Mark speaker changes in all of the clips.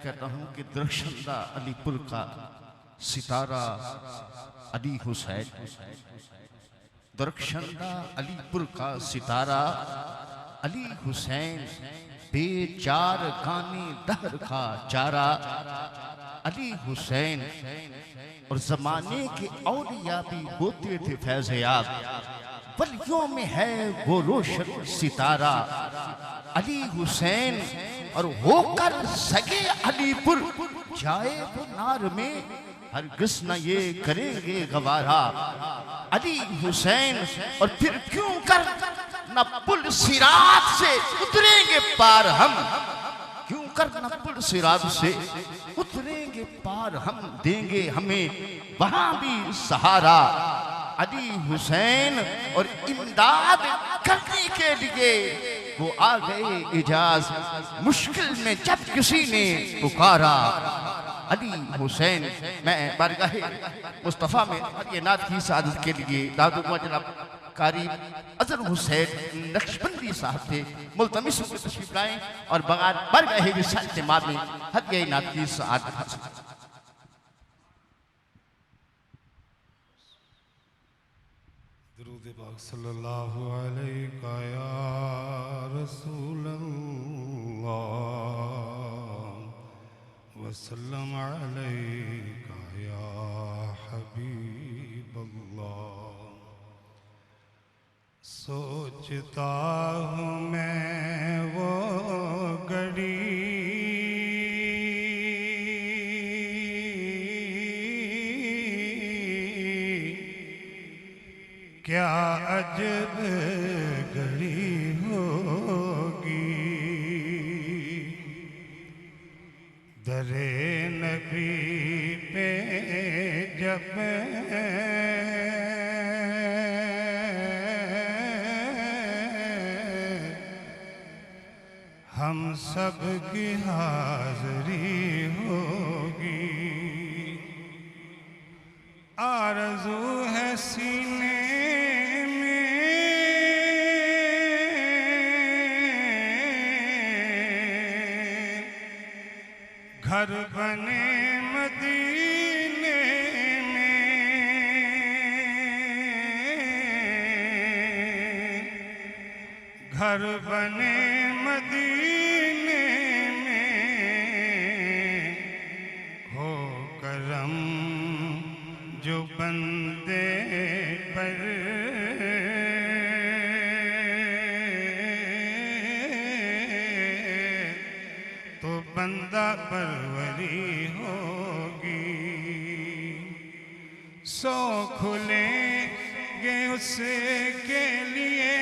Speaker 1: कहता हूँ कि दरख्शंदा अलीपुर का सितारा अली हुसैन, दरख्शंदा अलीपुर का सितारा अली हुसैन, बेचार गाने दहर का चारा अली हुसैन। और जमाने के औलिया भी होते थे फैज़याब, वलियों में है वो रोशन सितारा अली हुसैन। और होकर सगे अलीपुर जाए वो नार में, हरगिज़ न ये करेंगे गवारा अली हुसैन। और फिर क्यों कर न पुल सिरात से उतरेंगे पार हम, क्यों कर न पुल सिरात से उतरेंगे पार हम, देंगे हमें वहां भी सहारा अली हुसैन। और इमदाद करने के लिए वो आ गए इजाज, मुश्किल में जब किसी ने पुकारा अली हुसैन। मैं बारगाह मुस्तफ़ा में ये नात की सादत के लिए दादू जनाब कारी अजहर हुसैन नक्शबंदी साहब थे, मुल्तमिस तशरीफ लाएं और बगैर बारगाह रिसालत माद में हदिया नात की सादत हासिल।
Speaker 2: दुरूद पाक सल्लल्लाहु अलैहि या रसूल अल्लाह वसल्लम अलैका या हबीब अल्लाह। सोचता हूँ मैं वो घड़ी क्या अजब घड़ी होगी, दरे नबी पे जब हम सब की हाज़री होगी। आरज़ू है सीने घर बने मदीने में, घर बने मदीने में, हो करम जो बंदे पर तो बंदा परवरी होगी। सो खुलेंगे उसके लिए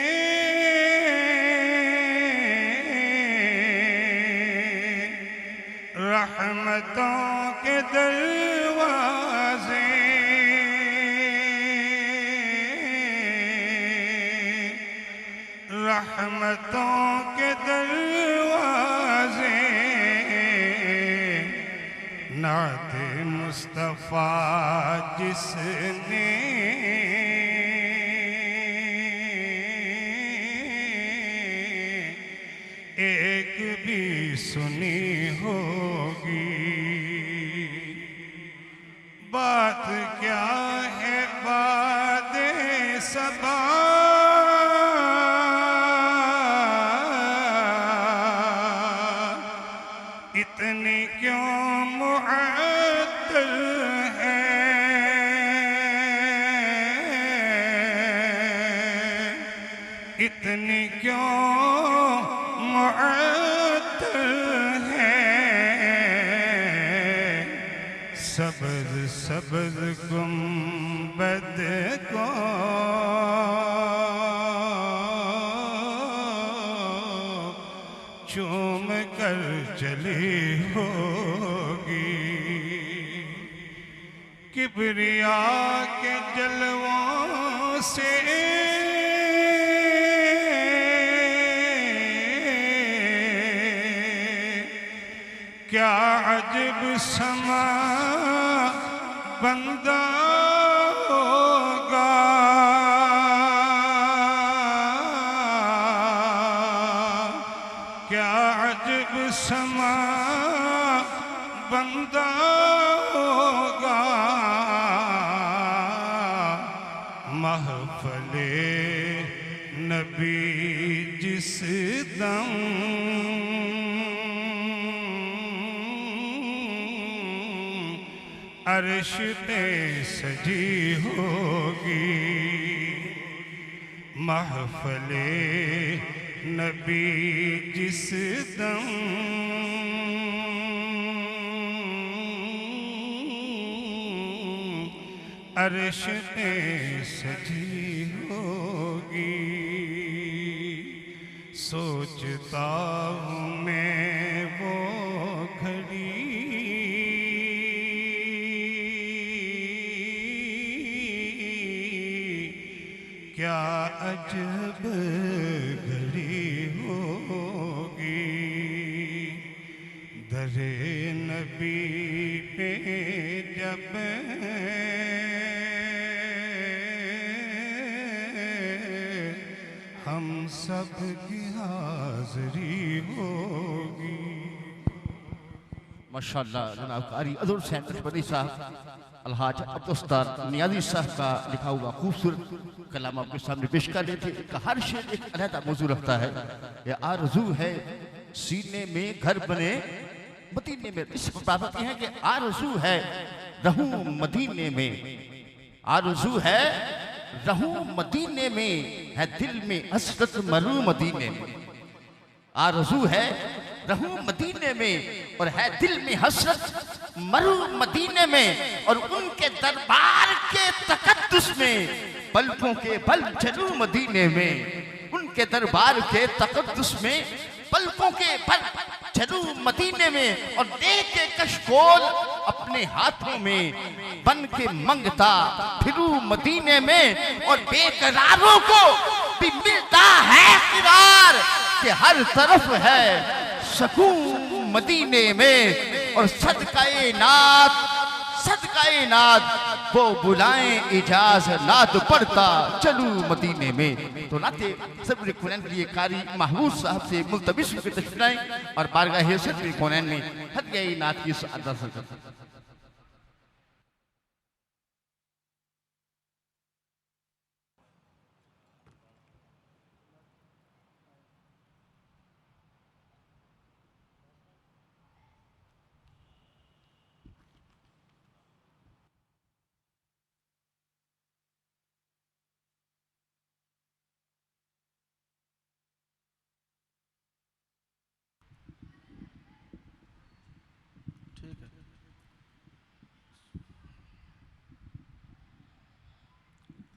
Speaker 2: रहमतों के दरवाजे, रहमतों के दरवाजे। नाते मुस्तफ़ा जिसने एक भी सुनी होगी। बात क्या है बादे सबा, इतनी क्यों मुअत्तल है, इतनी क्यों मुअत्तल है। सब्ज़ सब्ज़ गुंबद को चूम कर चली होगी। किबरिया के जलवों से क्या अजब समा बंदा होगा। क्या अजब समा बंदा होगा महफले नबी जिस दम अर्श पे सजी होगी महफले नबी जिस दम अर्श पे सजी होगी। सोचता हूँ मैं वो घड़ी क्या अजब घड़ी होगी दरे नबी पे जब हम सब की हाज़री होगी।
Speaker 1: माशाअल्लाह जनाब कारी अज़र हुसैन नक्शबंदी साहब अलहाज अब्दुस्तार नियाज़ी साहब का लिखा हुआ खूबसूरत कलाम आपके सामने पेश कर रहे थे। इनका हर शेर एक अलग मौजू रखता है। ये आरज़ू है सीने में घर बने मदीने में। इस बात है कि आरज़ू है रहूं मदीने में, आरज़ू है रहूं मदीने में, है दिल में हसरत मरू मदीने में। आरज़ू है रहूं मदीने में और है दिल में हसरत मरू मदीने में, और उनके दरबार के तकद्दुस में पलकों के पल चलूं मदीने में। उनके दरबार के तकद्दुस में पलकों के पल चलूं मदीने में, और देख के कशकोल अपने हाथों में बन के मंगता फिरूं मदीने में। और बेकरारों को भी मिलता है किरार कि हर तरफ है सकून मदीने में। और सदकाए नात वो बुलाएं इजाज नात पढ़ता चलूं मदीने में। तो नाते सबरी कुनैन के लिए कारी महबूब साहब से मुल्तबिस के तशरीफ़ और बारगाह सबरी कुनैन में हदिया नात की अदा करता।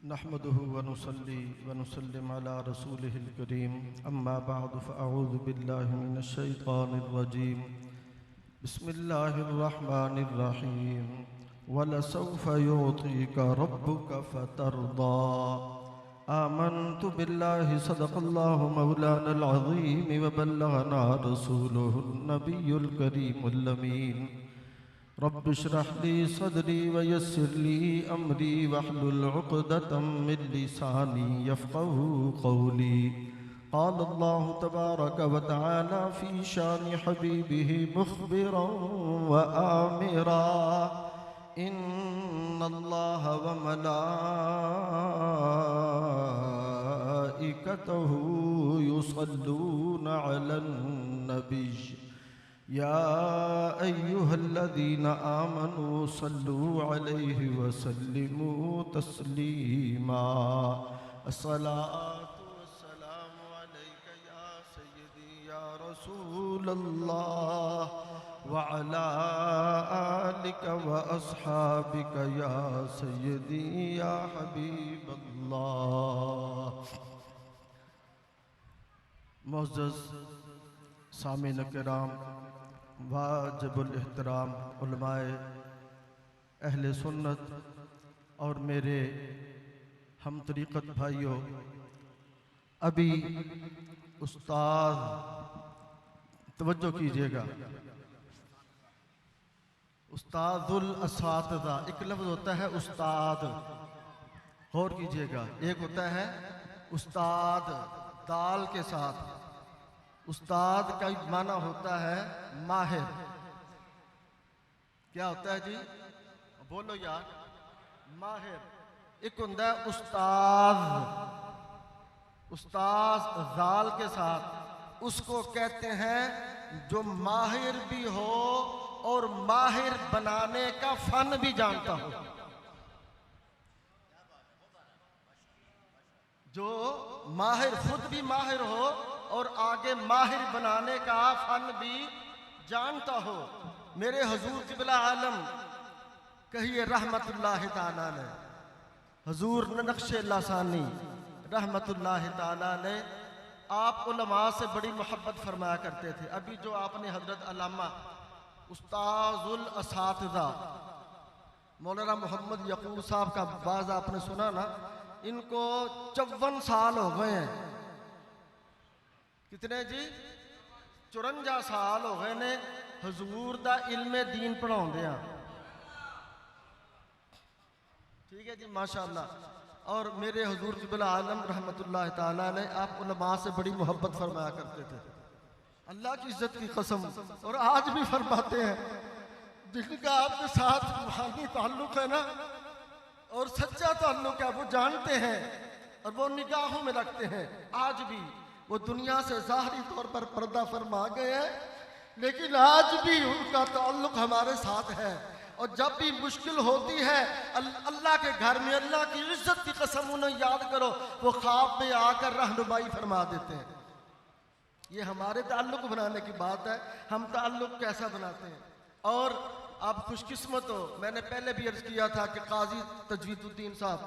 Speaker 3: नहमदुहु व नुसल्ली व नुसल्लिम अला रसूलिहिल करीम अम्मा बअद फ़अऊज़ु बिल्लाहि मिनश शैतानिर रजीम बिस्मिल्लाहिर रहमानिर रहीम वलसौफ युअतीका रब्बुका फतरदा आमन्तु बिल्लाहि सदक़ल्लाहु मौलानल अज़ीम व बल्लगना रसूलुहुन नबियुल करीमुल अमीन रब्बि इश्रह ली सदरी व यस्सिर ली अमरी वहलुल उक़दतम मिन लिसानी यफ़क़हू क़ौली। क़ाल अल्लाहु तबारक व तआला फ़ी शानि हबीबिही मुख़बिरन व आमिरा इन्नल्लाह व मलाइकतहू युसल्लूना अलन नबिय्य या अय्युहल्लज़ीना आमनू सल्लू अलैहि वसल्लिमू तस्लीमा। अस्सलातु वस्सलामु अलैका या सय्यदी या रसूलल्लाह व अला आलिका व अस्हाबिका या सय्यदी या हबीबल्लाह। मुअज़्ज़ज़ सामीन किराम वाजिबुल एहतराम उलमाए अहले सुन्नत और मेरे हम तरीक़त भाइयों, अभी उस्ताद तवज्जो कीजिएगा, उस्तादुल असातिज़ा एक लफ्ज़ होता है उस्ताद, गौर कीजिएगा। एक होता है उस्ताद दाल के साथ, उस्ताद का माना होता है माहिर, क्या होता है जी? बोलो यार। माहिर एक होता है उस्ताद, उस्ताद जाल के साथ, उसको कहते हैं जो माहिर भी हो और माहिर बनाने का फन भी जानता हो। जो माहिर खुद भी माहिर हो और आगे माहिर बनाने का फन भी जानता हो। मेरे हुजूर क़िबला आलम कहिए रहमतुल्लाह ताला ने, हुजूर नक्शे लासानी रहमतुल्लाह ताला ने आप उलमा से बड़ी मोहब्बत फरमाया करते थे। अभी जो आपने हजरत अल्लामा उस्ताजुल असातिज़ा मौलाना मोहम्मद यकूब साहब का बाज आपने सुना ना, इनको 54 साल हो गए हैं। कितने जी? 54 साल हो गए ने हजूर दा इल्मे दीन पढ़ाउंदे आ। ठीक है जी, माशाअल्लाह। और मेरे हुजूर क़िबला आलम रहमतुल्लाह ताला ने आप उलमा से बड़ी मोहब्बत फरमाया करते थे, अल्लाह की इज्जत की कसम। और आज भी फरमाते हैं, जिनका आपके साथ रूहानी ताल्लुक़ है ना और सच्चा ताल्लुक़ है, वो जानते हैं और वो निगाहों में रखते हैं। आज भी वो दुनिया से ज़ाहरी तौर पर पर्दा फरमा गए हैं, लेकिन आज भी उनका ताल्लुक़ हमारे साथ है। और जब भी मुश्किल होती है अल्लाह के घर में, अल्लाह की इज्जत की कसम उन्हें याद करो, वो ख्वाब में आकर रहनुमाई फरमा देते हैं। ये हमारे ताल्लुक़ बनाने की बात है, हम ताल्लुक़ कैसा बनाते हैं। और आप खुशकिस्मत हो, मैंने पहले भी अर्ज़ किया था कि काजी तजवीदुद्दीन साहब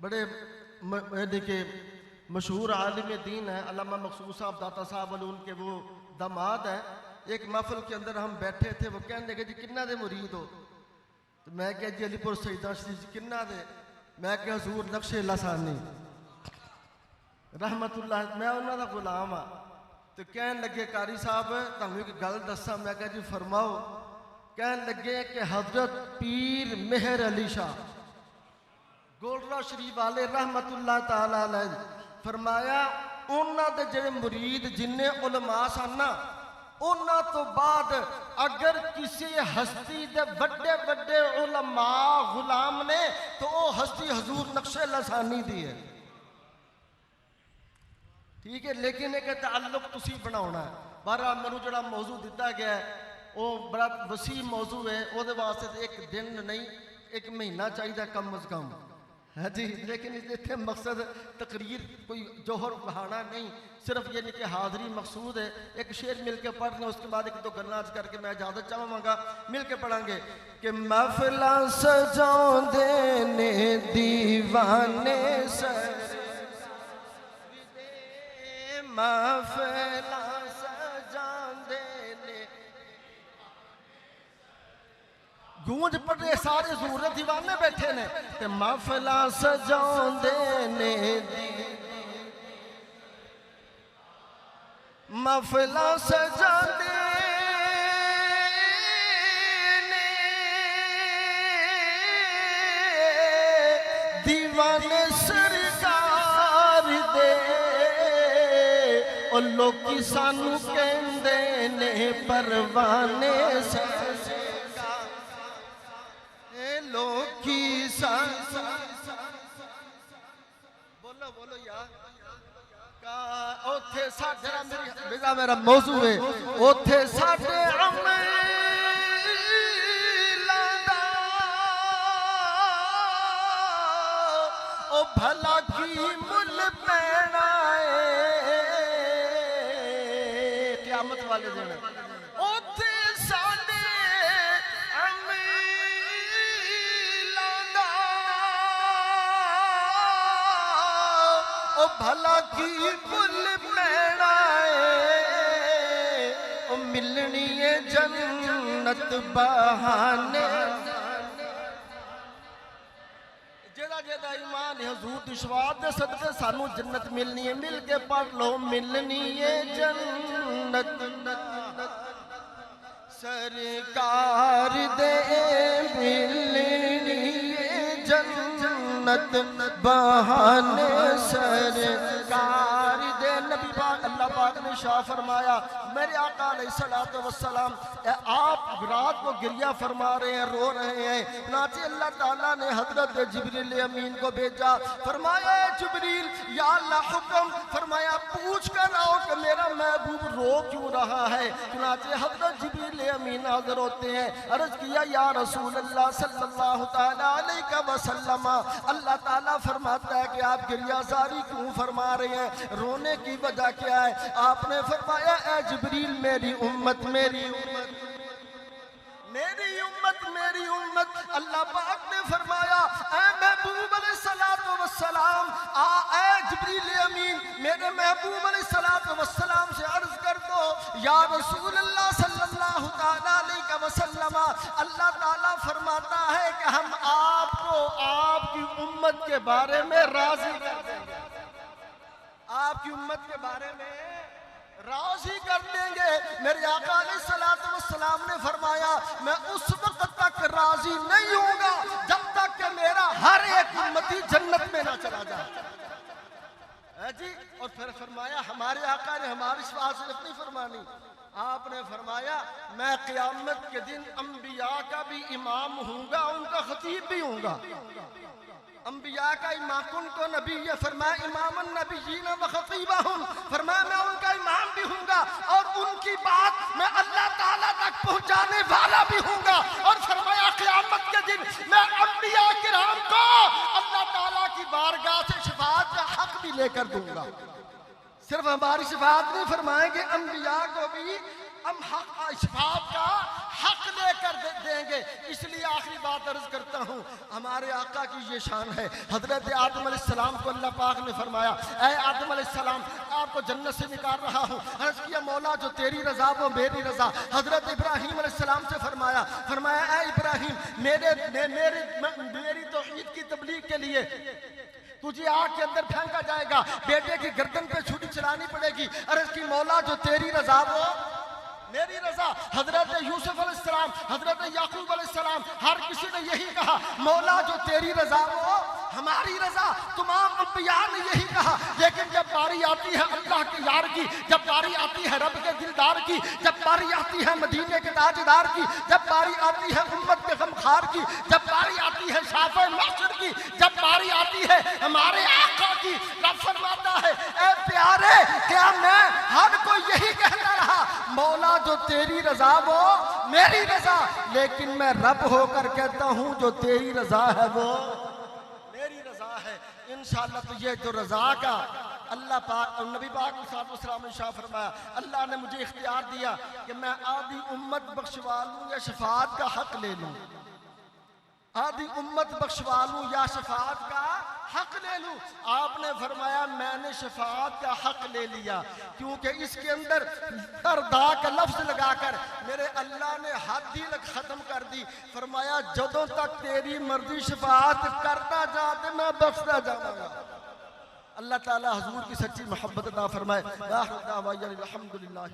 Speaker 3: बड़े के मशहूर आलिम दीन है, अल्लामा मखसूस साहब दाता साहब वाले उनके वो दामाद हैं। एक महफिल के अंदर हम बैठे थे, वो कहने लगे जी किन्ना दे मुरीद हो? तो मैं क्या जी अलीपुर सईदा शरीफ जी किन्ना दे? मैं क्या हुजूर नक्शे लासानी रहमतुल्लाह, मैं उन्हों का गुलाम हाँ। तो कहने लगे कारी साहब तुहानू एक गल दसा। मैं क्या जी फरमाओ। कहने लगे कि हजरत पीर मेहर अली शाह गोलरा शरीफ वाले रहमतुल्लाह ताला अलैह फरमाया, उन्होंने दे जेड़े मुरीद जिन्ने उलमा सन ना, उन्होंने तो बाद अगर किसी हस्ती दे बड़े बड़े उलमा गुलाम ने तो वो हस्ती हजूर नक्शे लासानी दी है। ठीक है, लेकिन एक ताल्लुक तुसी बनाना है। बहरहाल मैनू जो मौजू दिता गया है वो बड़ा वसी मौजू है, वो वास्ते एक दिन नहीं एक महीना चाहिए कम अज कम है जी। लेकिन इतने मकसद तकरीर कोई जोहर बहाना नहीं, सिर्फ ये नहीं कि हाज़री मकसूद है। एक शेर मिल के पढ़ लें, उसके बाद एक दो गल्लां करके मैं इजाज़त चाहूँगा। मिल के पढ़ेंगे कि महफिलां सजाउंदे ने दीवाने सर, महफिलां सजाउंदे ने गूंज पड़े सारे ज़रूरत दीवाने बैठे ने, ते महफिलां सजाउंदे ने महफिलां सजांदे ने दीवाने सरकार दे, और लोकी सानू कहंदे ने परवाने सरकार, लोकी सानू बोलो बोलो यार। ओथे साडे मेरा मेरा मौजू है, ओथे साडे अमलां दा ओ भला की मुल पैना है क़यामत वाले दिन। ओथे साडे अमलां दा ओ भला की मुल पैना है, ओ मिलनी है जन्नत बहाने। जेड़ा जेड़ा ईमान है हुजूर दी शफाअत दे सदके सानू जन्नत मिलनी है। मिल के पढ़ लो, मिलनी है जन्नत सरकार दे, मिलनी है जन्नत बहाने सरकार दे। नबी पाक अल्लाह पाक ने शाह फरमाया मेरे आका अलैहिस्सलातु वस्सलाम आप रात को गिरिया फरमा रहे हैं, रो रहे हैं। नाचे अल्लाह ताला ने हजरत जिब्रील अमीन को भेजा, फरमाया जिब्रील या अल्लाह हुक्म, फरमाया पूछ कर आओ कि मेरा महबूब रो क्यों रहा है। नाचे हजरत जिब्रील अमीन हाजिर होते हैं, अर्ज किया या रसूल अल्लाह सल्लल्लाहु तआला अलैहि वसल्लम, अल्लाह ताला फरमाता है कि आप गिरियाजारी क्यों फरमा रहे हैं, रोने की वजह क्या है। आपने फरमाया ए जिब्रील मेरी उम्मत मेरी उम्मत मेरी उम्मत मेरी उम्मत। अल्लाह पाक ने फरमाया ऐ महबूब अलैहिस्सलातु वस्सलाम, ऐ जिब्रील अमीन मेरे महबूब अलैहिस्सलातु वस्सलाम से अर्ज कर दो या रसूल अल्लाह सल्लल्लाहु तआला अलैहि वसल्लम, अल्लाह ताला फरमाता है कि हम आपको आपकी उम्मत के बारे में राजी कर देंगे, आपकी उम्मत के बारे में राजी कर देंगे। मेरे आका अलैहिस्सलातु वस्सलाम ने फरमाया मैं उस वक्त तक राजी नहीं होऊंगा जब तक कि मेरा हर एक उम्मती जन्नत में ना चला जाए जी। और फिर फरमाया हमारे आका ने हमारी शफाअत सिर्फ नहीं फरमानी, आपने फरमाया मैं क़यामत के दिन अंबिया का भी इमाम हूँगा, उनका खतीब भी हूँगा। अंबिया का इमाम को नबी ये फरमाया इमामन नबिय्यीन व खतीबहुम, फरमाया मैं उनका इमाम भी हूँगा और उनकी बात मैं अल्लाह ताला तक पहुँचाने वाला भी हूँगा। और फरमाया क़यामत के दिन मैं अंबिया किराम को अल्लाह ताला की बारगाह से शफाअत का हक भी लेकर दूंगा। सिर्फ हमारी शफाअत नहीं, फरमाएंगे अंबिया को भी हम हक शफाअत का हक लेकर देंगे। इसलिए आखिरी बात अर्ज करता हूँ, हमारे आका की ये शान है। हजरत आदम अलैहिस्सलाम को अल्लाह पाक ने फरमाया ऐ आदम अलैहिस्सलाम आपको जन्नत से निकाल रहा हूँ। अर्ज किया मौला जो तेरी रजा वो मेरी रजा। हजरत इब्राहीम अलैहिस्सलाम से फरमाया ऐ इब्राहीम मेरी तौहीद की तबलीग के लिए तुझे आग के अंदर फेंका जाएगा, बेटे की गर्दन पे छुरी चलानी पड़ेगी। अर्ज की मौला जो तेरी रजा वो मेरी रजा। हजरत यूसुफ अलैहिस्सलाम, हजरत याकूब अलैहिस्सलाम, हर किसी ने यही कहा मौला जो तेरी रजा वो हमारी रजा। तमाम अंबिया ने यही कहा। लेकिन जब बारी आती है अल्लाह के यार की, जब बारी आती है रब के दिलदार की, जब बारी आती है मदीने के ताजदार की, जब बारी आती है उम्मत के गमखार की, जब बारी आती है शाफ़े महशर की, जब बारी आती है हमारे आका की, रब फरमाता है ऐ प्यारे क्या मैं हर कोई यही कहता रहा मौला जो तेरी रजा वो मेरी रजा, लेकिन मैं रब होकर कहता हूँ जो तेरी रजा है वो मेरी रजा है। इंशाअल्लाह तो ये जो रजा का अल्लाह पाक और नबी पाक सल्लल्लाहु ने शाह फरमाया अल्लाह ने मुझे इख्तियार दिया कि मैं आधी उम्मत बख्शवा लूँ या शफाअत का हक ले लूँ, आधी उम्मत बख्शवा लूँ या शफाअत का हक ले लूँ। आपने फरमाया मैंने शफाअत का हक ले लिया, क्योंकि इसके अंदर दर्दा का लफ्ज लगाकर मेरे अल्लाह ने हद ही खत्म कर दी। फरमाया जदों तक तेरी मर्जी शफाअत करता जा ते मैं बख्शता जाऊंगा। अल्लाह ताला हुजूर की सच्ची मोहब्बत अता फरमाए। अल्हम्दुलिल्लाह।